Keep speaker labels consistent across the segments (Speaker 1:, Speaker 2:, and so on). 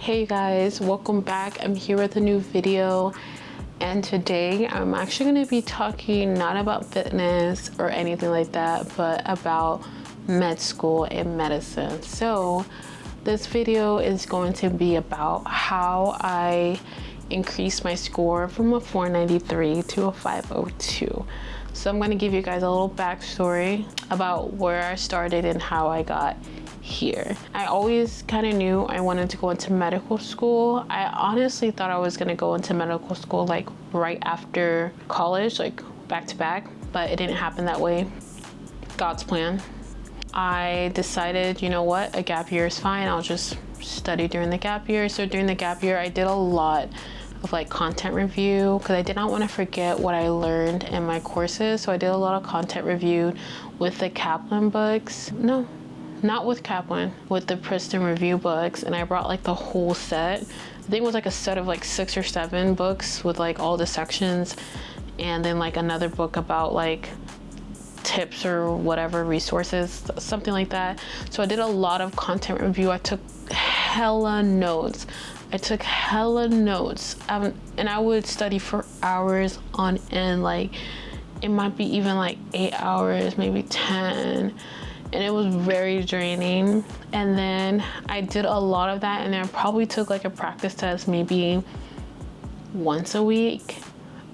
Speaker 1: Hey guys, welcome back. I'm here with a new video, and today I'm actually going to be talking not about fitness or anything like that, but about med school and medicine. So this video is going to be about how I increased my score from a 493 to a 502. So I'm going to give you guys a little backstory about where I started and how I got here. I always kind of knew I wanted to go into medical school. I honestly thought I was going to go into medical school like right after college, like back to back, but it didn't happen that way. God's plan. I decided, you know what, a gap year is fine. I'll just study during the gap year. So during the gap year, I did a lot of like content review because I did not want to forget what I learned in my courses. So I did a lot of content review with the Kaplan books. No, not with Kaplan, with the Princeton review books. And I brought like the whole set. I think it was like a set of like 6 or 7 books with like all the sections. And then like another book about like tips or whatever, resources, something like that. So I did a lot of content review. I took hella notes. And I would study for hours on end. Like it might be even like 8 hours, maybe 10. And it was very draining. And then I did a lot of that, and then I probably took like a practice test maybe once a week.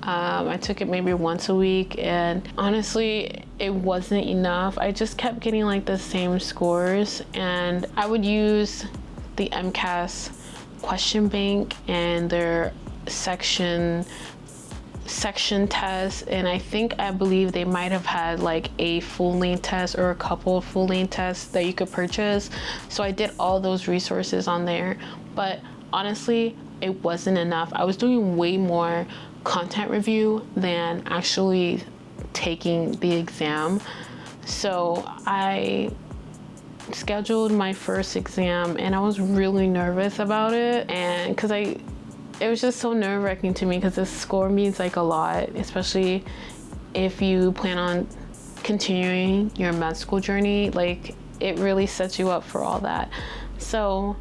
Speaker 1: I took it maybe once a week, and honestly it wasn't enough. I just kept getting like the same scores, and I would use the MCAS question bank and their section test, and I believe they might have had like a full length test or a couple of full length tests that you could purchase. So I did all those resources on there, but honestly it wasn't enough. I was doing way more content review than actually taking the exam. So I scheduled my first exam, and I was really nervous about it, and because it was just so nerve-wracking to me, because this score means like a lot, especially if you plan on continuing your med school journey. Like it really sets you up for all that. So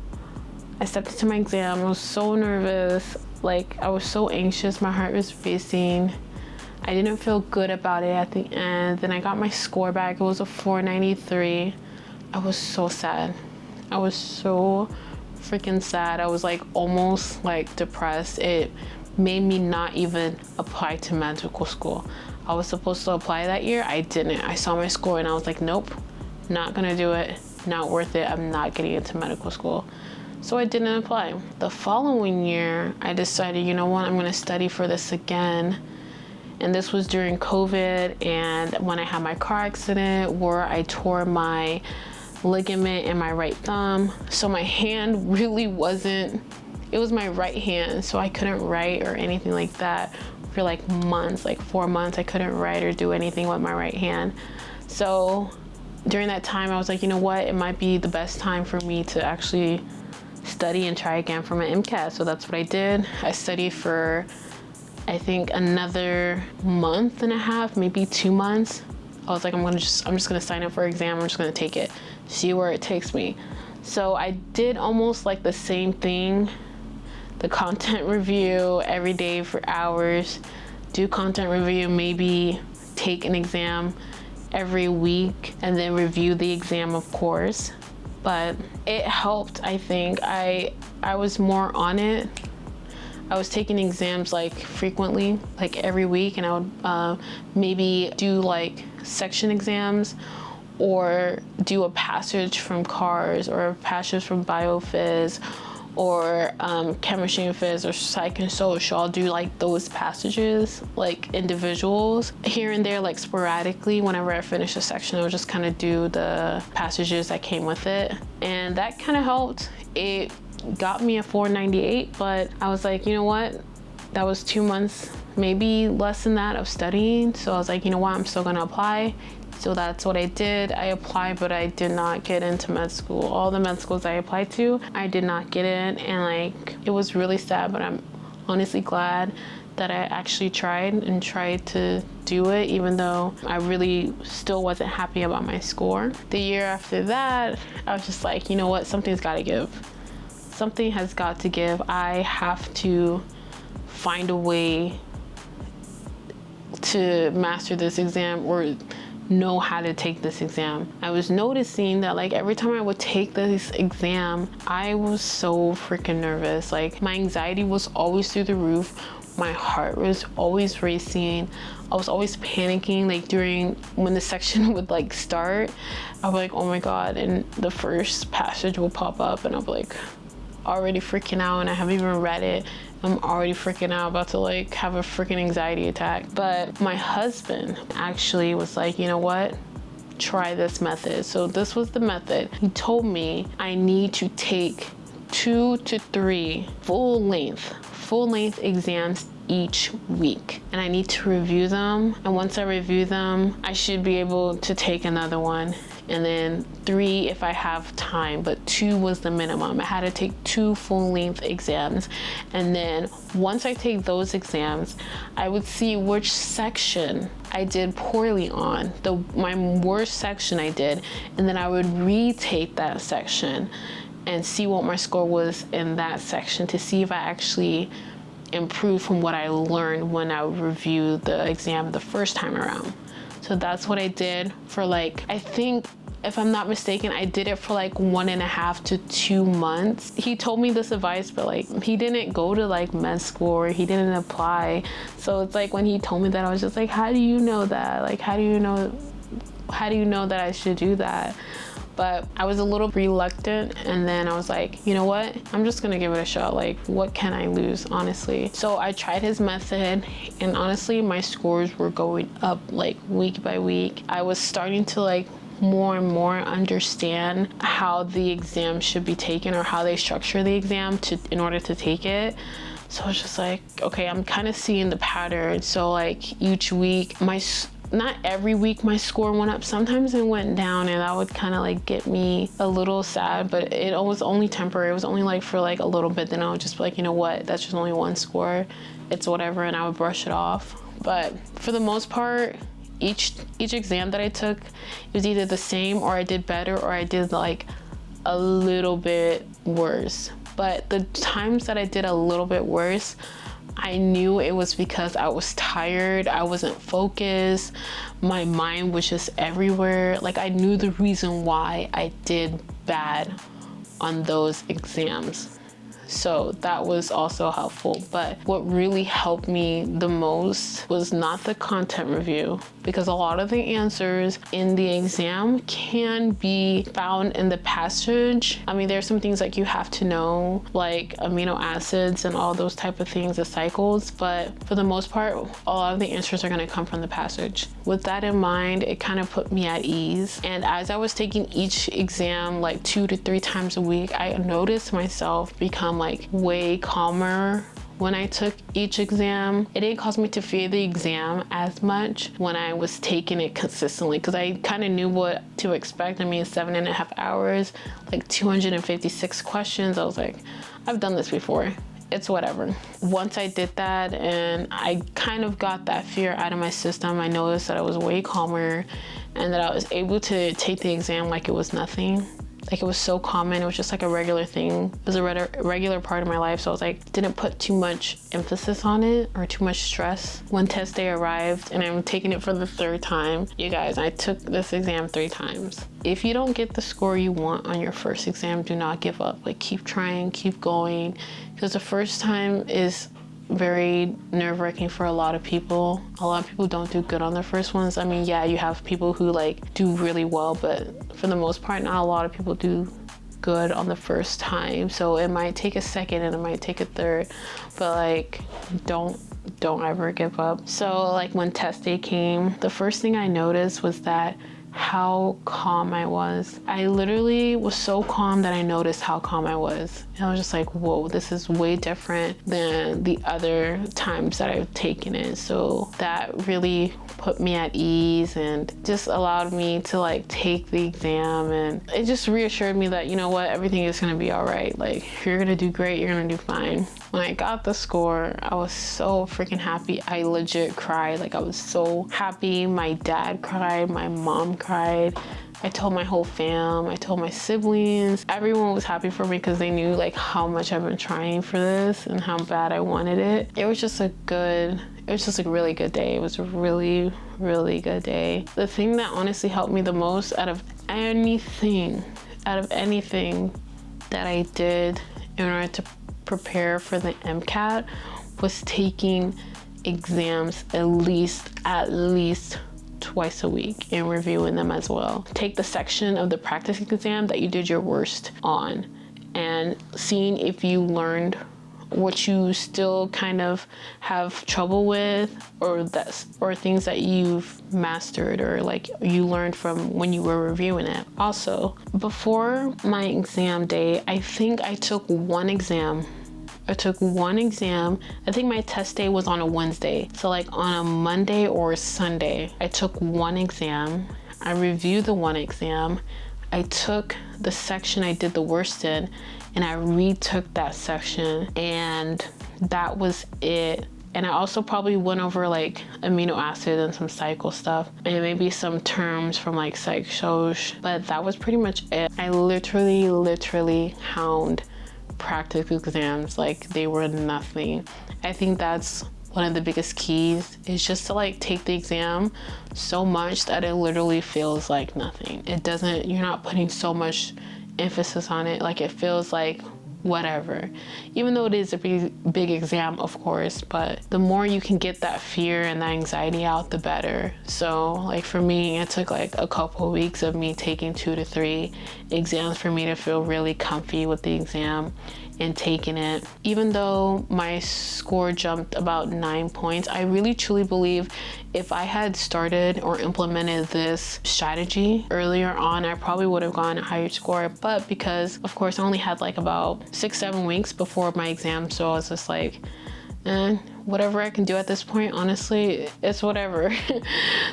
Speaker 1: I stepped into my exam. I was so nervous. Like I was so anxious. My heart was racing. I didn't feel good about it at the end. Then I got my score back. It was a 493. I was so sad. I was so freaking sad. I was like almost like depressed. It made me not even apply to medical school. I was supposed to apply that year. I didn't. I saw my score and I was like, nope, not gonna do it. Not worth it. I'm not getting into medical school. So I didn't apply. The following year, I decided, you know what, I'm gonna study for this again. And this was during COVID, and when I had my car accident where I tore my ligament in my right thumb. So my hand really wasn't, it was my right hand, so I couldn't write or anything like that for like months, like 4 months. I couldn't write or do anything with my right hand. So during that time, I was like, you know what, it might be the best time for me to actually study and try again for my MCAT. So that's what I did. I studied for, I think, another month and a half, maybe 2 months. I was like, I'm just gonna sign up for an exam. I'm just gonna take it, see where it takes me. So I did almost like the same thing, the content review every day for hours, do content review, maybe take an exam every week, and then review the exam, of course. But it helped. I think I was more on it. I was taking exams like frequently, like every week, and I would maybe do like section exams or do a passage from CARS or a passage from BioPhys or chemistry and phys or psych and social. I'll do like those passages, like individuals here and there, like sporadically. Whenever I finish a section, I'll just kind of do the passages that came with it, and that kind of helped. It got me a 498, but I was like, you know what, that was 2 months, maybe less than that, of studying. So I was like, you know what, I'm still gonna apply. So that's what I did. I applied, but I did not get into med school. All the med schools I applied to, I did not get in, and like it was really sad, but I'm honestly glad that I actually tried to do it, even though I really still wasn't happy about my score. The year after that, I was just like, you know what, something's gotta give. something has got to give. I have to find a way to master this exam or know how to take this exam. I was noticing that like every time I would take this exam, I was so freaking nervous. Like my anxiety was always through the roof. My heart was always racing. I was always panicking, like during when the section would like start. I was like, oh my God, and the first passage will pop up and I'm like already freaking out, and I haven't even read it. I'm already freaking out, about to like have a freaking anxiety attack. But my husband actually was like, you know what? Try this method. So this was the method. He told me I need to take 2 to 3 full length exams each week, and I need to review them, and once I review them I should be able to take another one, and then 3 if I have time, but 2 was the minimum. I had to take 2 full-length exams, and then once I take those exams I would see which section I did poorly on, my worst section I did, and then I would retake that section and see what my score was in that section to see if I actually improved from what I learned when I reviewed the exam the first time around. So that's what I did for like, I think if I'm not mistaken, I did it for like 1.5 to 2 months. He told me this advice, but like he didn't go to like med school or he didn't apply. So it's like when he told me that, I was just like, how do you know that? Like, how do you know that I should do that? But I was a little reluctant, and then I was like, you know what? I'm just gonna give it a shot. Like, what can I lose, honestly? So I tried his method, and honestly, my scores were going up like week by week. I was starting to like more and more understand how the exam should be taken, or how they structure the exam in order to take it. So I was just like, okay, I'm kind of seeing the pattern. So like each week, not every week my score went up. Sometimes it went down, and that would kind of like get me a little sad, but it was only temporary. It was only like for like a little bit. Then I would just be like, you know what? That's just only one score. It's whatever, and I would brush it off. But for the most part, each exam that I took, it was either the same, or I did better, or I did like a little bit worse. But the times that I did a little bit worse, I knew it was because I was tired, I wasn't focused, my mind was just everywhere. Like I knew the reason why I did bad on those exams. So that was also helpful. But what really helped me the most was not the content review, because a lot of the answers in the exam can be found in the passage. I mean, there's some things like you have to know, like amino acids and all those type of things, the cycles, but for the most part, a lot of the answers are going to come from the passage. With that in mind, it kind of put me at ease. And as I was taking each exam like 2 to 3 times a week, I noticed myself become like way calmer when I took each exam. It didn't cause me to fear the exam as much when I was taking it consistently, because I kind of knew what to expect. I mean, 7.5 hours, like 256 questions. I was like, I've done this before. It's whatever. Once I did that and I kind of got that fear out of my system, I noticed that I was way calmer and that I was able to take the exam like it was nothing. Like it was so common. It was just like a regular thing. It was a regular part of my life. So I was like, didn't put too much emphasis on it or too much stress. When test day arrived and I'm taking it for the 3rd time, you guys, I took this exam 3 times. If you don't get the score you want on your first exam, do not give up. Like keep trying, keep going. Because the first time is very nerve-wracking for a lot of people. A lot of people don't do good on their first ones. I mean, yeah, you have people who like do really well, but for the most part, not a lot of people do good on the first time. So it might take a second and it might take a third, but like don't ever give up. So like when test day came, the first thing I noticed was that how calm I was. I literally was so calm that I noticed how calm I was. And I was just like, whoa, this is way different than the other times that I've taken it. So that really put me at ease and just allowed me to like take the exam, and it just reassured me that, you know what, everything is gonna be all right. Like you're gonna do great, you're gonna do fine. When I got the score, I was so freaking happy. I legit cried. Like I was so happy. My dad cried, my mom cried. I told my whole fam, I told my siblings. Everyone was happy for me because they knew like how much I've been trying for this and how bad I wanted it. It was just a really good day. It was a really, really good day. The thing that honestly helped me the most out of anything that I did in order to prepare for the MCAT was taking exams at least twice a week and reviewing them as well. Take the section of the practice exam that you did your worst on and seeing if you learned what you still kind of have trouble with, or things that you've mastered or like you learned from when you were reviewing it. Also, before my exam day, I think I took one exam. I think my test day was on a Wednesday. So like on a Monday or a Sunday, I took one exam. I reviewed the one exam. I took the section I did the worst in and I retook that section, and that was it. And I also probably went over like amino acid and some cycle stuff and maybe some terms from like psych shows, but that was pretty much it. I literally hound practical exams like they were nothing. I think that's one of the biggest keys, is just to like take the exam so much that it literally feels like nothing. You're not putting so much emphasis on it. Like it feels like whatever, even though it is a big exam, of course, but the more you can get that fear and that anxiety out, the better. So like for me, it took like a couple of weeks of me taking 2 to 3 exams for me to feel really comfy with the exam and taking it. Even though my score jumped about 9 points, I really truly believe if I had started or implemented this strategy earlier on, I probably would have gotten a higher score. But because of course I only had like about 6-7 weeks before my exam, so I was just like, whatever I can do at this point, honestly, it's whatever.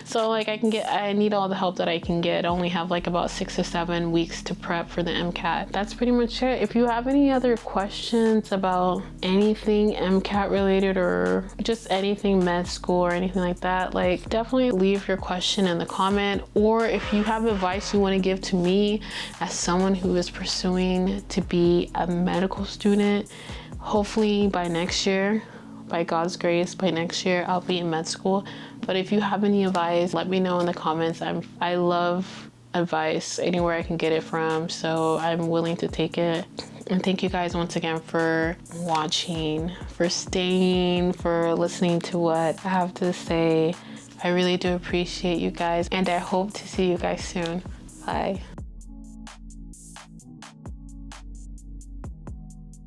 Speaker 1: So like I need all the help that I can get. I only have like about 6 or 7 weeks to prep for the MCAT. That's pretty much it. If you have any other questions about anything MCAT related or just anything med school or anything like that, like definitely leave your question in the comment. Or if you have advice you want to give to me as someone who is pursuing to be a medical student, hopefully by next year, by God's grace, by next year, I'll be in med school. But if you have any advice, let me know in the comments. I love advice anywhere I can get it from, so I'm willing to take it. And thank you guys once again for watching, for staying, for listening to what I have to say. I really do appreciate you guys, and I hope to see you guys soon. Bye.